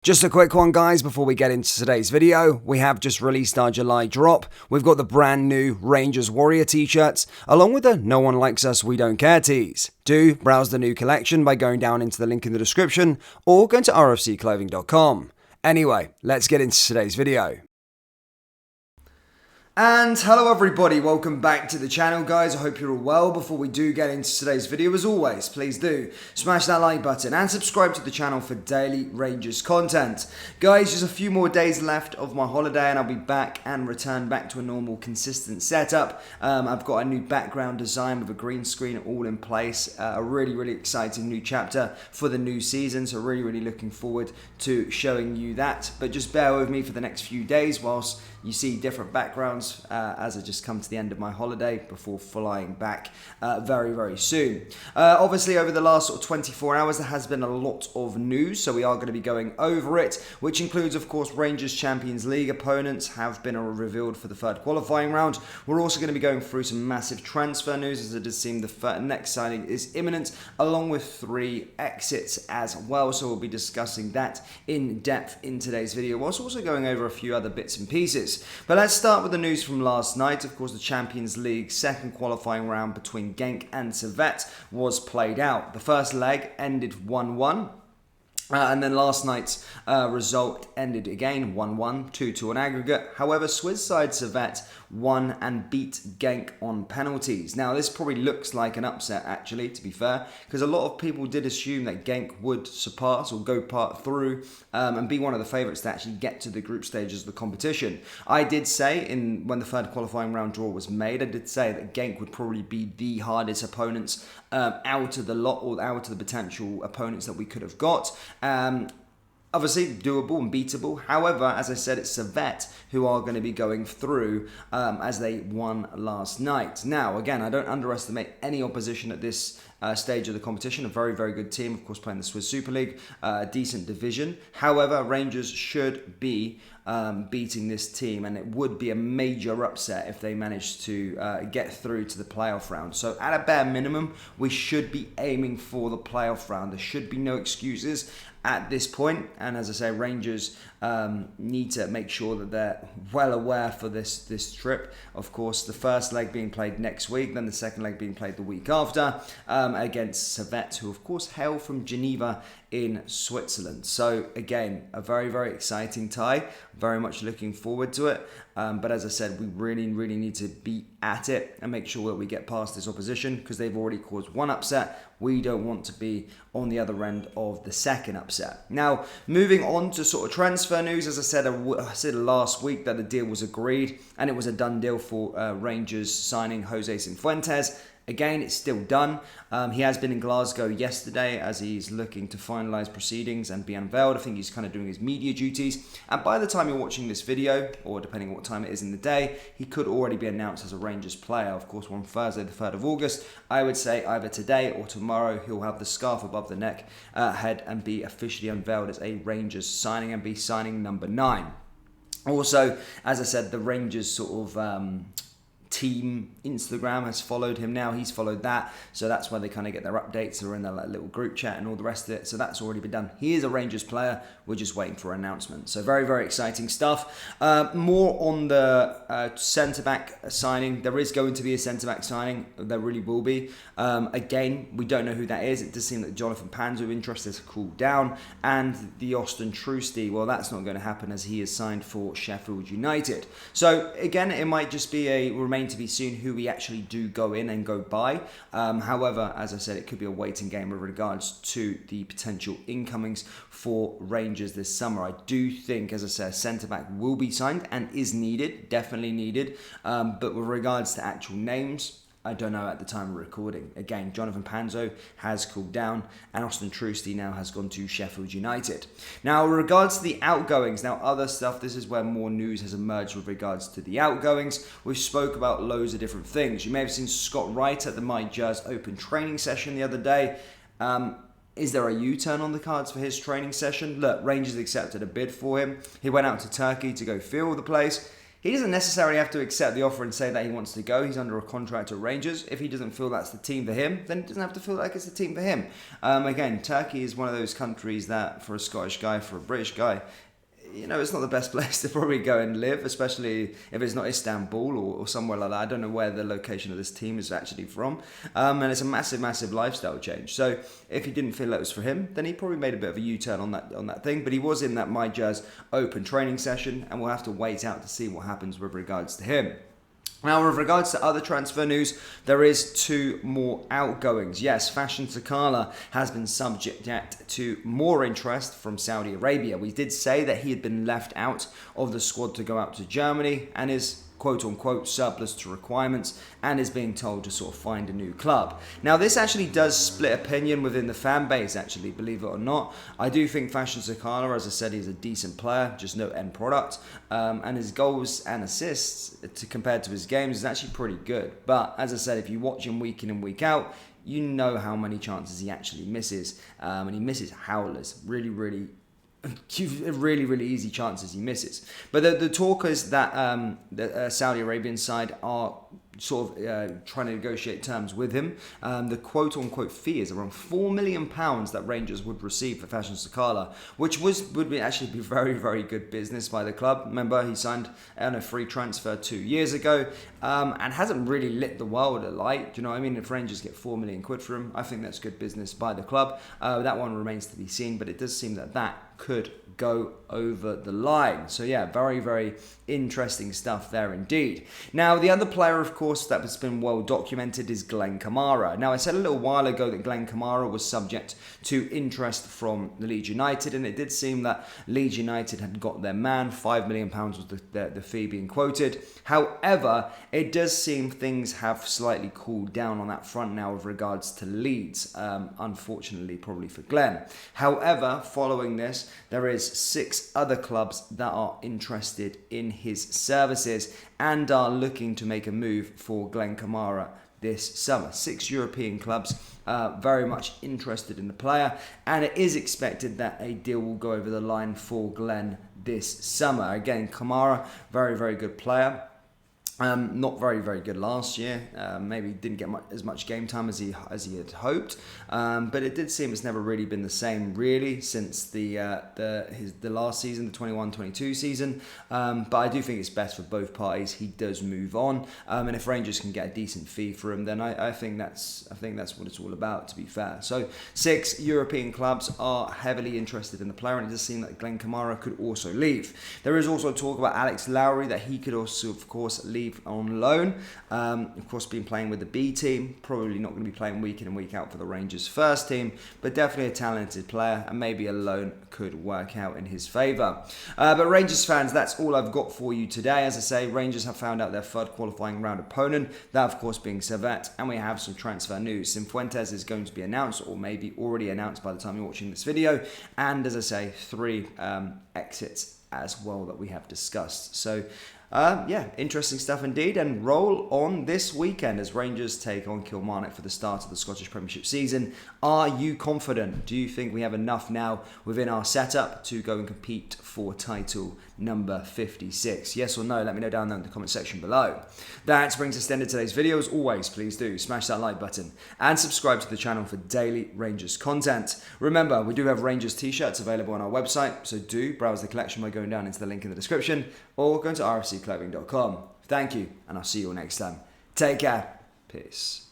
Just a quick one, guys, before we get into today's video. We have just released our July drop. We've got the brand new Rangers Warrior t-shirts, along with the No One Likes Us, We Don't Care tees. Do browse the new collection by going down into the link in the description, or go to rfcclothing.com. Anyway, let's get into today's video. And hello everybody, welcome back to the channel, guys. I hope you're all well. Before we do get into today's video, as always, please do smash that like button and subscribe to the channel for daily Rangers content. Guys, just a few more days left of my holiday and I'll be back and return back to a normal consistent setup. I've got a new background design with a green screen all in place. A really exciting new chapter for the new season, so really looking forward to showing you that. But just bear with me for the next few days whilst you see different backgrounds as I just come to the end of my holiday before flying back very soon. Obviously, over the last sort of 24 hours, there has been a lot of news, so we are going to be going over it, which includes, of course, Rangers Champions League opponents have been revealed for the third qualifying round. We're also going to be going through some massive transfer news, as it does seem the next signing is imminent, along with 3 exits as well. So we'll be discussing that in depth in today's video, whilst also going over a few other bits and pieces. But let's start with the news from last night. Of course, the Champions League second qualifying round between Genk and Servette was played out. The first leg ended 1-1. And then last night's result ended again 1-1, 2-2 on aggregate. However, Swiss side Servette won and beat Genk on penalties. Now, this probably looks like an upset, actually, to be fair, because a lot of people did assume that Genk would surpass or go part through and be one of the favourites to actually get to the group stages of the competition. I did say, when the third qualifying round draw was made, I did say that Genk would probably be the hardest opponents out of the lot, or out of the potential opponents that we could have got. Obviously doable and beatable. However, as I said, it's Servette who are going to be going through as they won last night. Now, again, I don't underestimate any opposition at this stage of the competition. A very good team, of course, playing the Swiss Super League, decent division. However, Rangers should be beating this team, and it would be a major upset if they managed to get through to the playoff round. So at a bare minimum, we should be aiming for the playoff round. There should be no excuses at this point, and as I say, Rangers need to make sure that they're well aware for this trip. Of course, the first leg being played next week, then the second leg being played the week after against Servette, who of course hail from Geneva in Switzerland. So again, a very exciting tie. Very much looking forward to it. But as I said, we really need to be at it and make sure that we get past this opposition, because they've already caused one upset. We don't want to be on the other end of the second upset. Now, moving on to sort of transfer news, as I said last week that the deal was agreed and it was a done deal for Rangers signing Jose Cifuentes. Again, it's still done. He has been in Glasgow yesterday as he's looking to finalise proceedings and be unveiled. I think he's kind of doing his media duties. And by the time you're watching this video, or depending on what time it is in the day, he could already be announced as a Rangers player. Of course, on Thursday, the 3rd of August, I would say either today or tomorrow, he'll have the scarf above the neck head and be officially unveiled as a Rangers signing and be signing number 9. Also, as I said, the Rangers sort of team Instagram has followed him now. He's followed that, so that's where they kind of get their updates. They're in their little group chat and all the rest of it, so that's already been done. He is a Rangers player. We're just waiting for an announcement, so very exciting stuff. More on the centre-back signing. There is going to be a centre-back signing. There really will be. Again, we don't know who that is. It does seem that Jonathan Panzo interest has cooled down, and the Austin Trusty, well, that's not going to happen as he is signed for Sheffield United. So again, it might just be remain to be seen who we actually do go in and go buy. However, as I said, it could be a waiting game with regards to the potential incomings for Rangers this summer. I do think, as I said, centre-back will be signed and is needed, definitely needed. But with regards to actual names, I don't know at the time of recording. Again, Jonathan Panzo has cooled down, and Austin Trusty now has gone to Sheffield United. Now, with regards to the outgoings, now other stuff, this is where more news has emerged with regards to the outgoings. We've spoke about loads of different things. You may have seen Scott Wright at the My Jazz Open training session the other day. Is there a U-turn on the cards for his training session? Look, Rangers accepted a bid for him. He went out to Turkey to go feel the place. he doesn't necessarily have to accept the offer and say that he wants to go. He's under a contract at Rangers. If he doesn't feel that's the team for him, then he doesn't have to feel like it's the team for him. Again, Turkey is one of those countries that for a Scottish guy, for a British guy, it's not the best place to probably go and live, especially if it's not Istanbul or somewhere like that. I don't know where the location of this team is actually from. And it's a massive, massive lifestyle change. So if he didn't feel that was for him, then he probably made a bit of a U-turn on that thing. But he was in that My Jazz Open training session, and we'll have to wait out to see what happens with regards to him. Now, with regards to other transfer news, there is 2 more outgoings. Yes, Fashion Sakala has been subject to more interest from Saudi Arabia. We did say that he had been left out of the squad to go out to Germany and is quote-unquote surplus to requirements and is being told to sort of find a new club. Now, this actually does split opinion within the fan base, actually, believe it or not. I do think Fashion Sakala, as I said, he's a decent player, just no end product. And his goals and assists, compared to his games, is actually pretty good. But, as I said, if you watch him week in and week out, you know how many chances he actually misses. And he misses howlers, really, really easy chances he misses. But the talk is that the Saudi Arabian side are sort of trying to negotiate terms with him. The quote-unquote fee is around £4 million that Rangers would receive for Fashion Sakala, which would actually be very, very good business by the club. Remember, he signed on a free transfer 2 years ago and hasn't really lit the world alight. Do you know what I mean? If Rangers get £4 million for him, I think that's good business by the club. That one remains to be seen, but it does seem that could go over the line. So yeah, very, very interesting stuff there indeed. Now, the other player, of course, that has been well documented is Glenn Kamara. Now, I said a little while ago that Glenn Kamara was subject to interest from Leeds United, and it did seem that Leeds United had got their man. £5 million was the fee being quoted. However, it does seem things have slightly cooled down on that front now with regards to Leeds, unfortunately, probably for Glenn. However, following this, there is 6 other clubs that are interested in his services and are looking to make a move for Glenn Kamara this summer. 6 European clubs very much interested in the player, and it is expected that a deal will go over the line for Glenn this summer. Again, Kamara, very, very good player. Not very, very good last year. Maybe didn't get as much game time as he had hoped. But it did seem it's never really been the same, really, since the last season, the 21-22 season. But I do think it's best for both parties. He does move on, and if Rangers can get a decent fee for him, then I think that's what it's all about, to be fair. So 6 European clubs are heavily interested in the player, and it does seem that Glenn Kamara could also leave. There is also talk about Alex Lowry, that he could also, of course, leave on loan. Of course, been playing with the B team, probably not going to be playing week in and week out for the Rangers first team, but definitely a talented player, and maybe a loan could work out in his favour. But Rangers fans, that's all I've got for you today. As I say, Rangers have found out their third qualifying round opponent, that of course being Servette, and we have some transfer news. Cifuentes is going to be announced, or maybe already announced by the time you're watching this video, and as I say, 3 exits as well that we have discussed. So yeah, interesting stuff indeed, and roll on this weekend as Rangers take on Kilmarnock for the start of the Scottish Premiership season. Are you confident? Do you think we have enough now within our setup to go and compete for title number 56? Yes or no? Let me know down there in the comment section below. That brings us to the end of today's video. As always, please do smash that like button and subscribe to the channel for daily Rangers content. Remember, we do have Rangers t-shirts available on our website, so do browse the collection by going down into the link in the description or going to rfcclothing.com. Thank you, and I'll see you all next time. Take care. Peace.